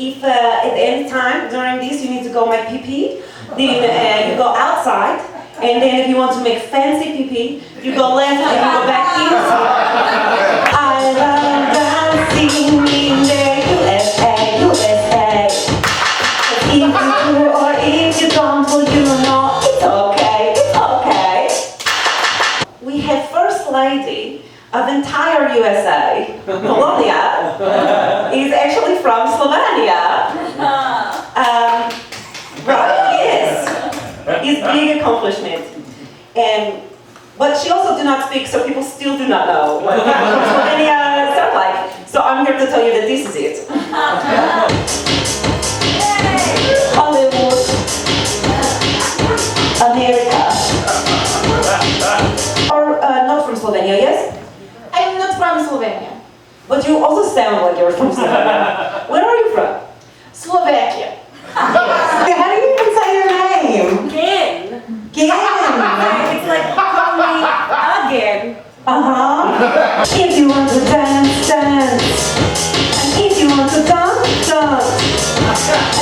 If at any time during this you need to go make pee-pee, then you go outside, and then if you want to make fancy pee-pee, you go left and you go back inside. I love dancing in the USA, USA. If you do or if you don't, well you know it's okay, it's okay. We have First Lady of entire USA, Colombia, is actually from Slovenia. Right? Yes. It's a big accomplishment. But she also did not speak, so people still do not know what Slovenia sounds like. So I'm here to tell you that this is it. Hollywood, America. Or not from Slovenia, yes? I'm not from Slovenia. But you also sound like you're from Slovenia. Where are you from? Slovakia. How do you even say your name? Again. Again. It's like call me again. If you want to dance, dance. And if you want to dance, dance.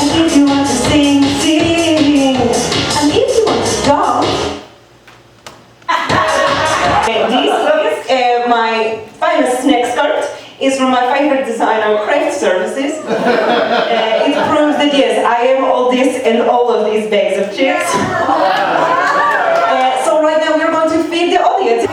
And if you want to sing, sing. And if you want to dance. This is my famous neck skirt. Is from my favorite designer, Craft Services. It proves that yes, I am all this and all of these bags of chips. So right now we're going to feed the audience.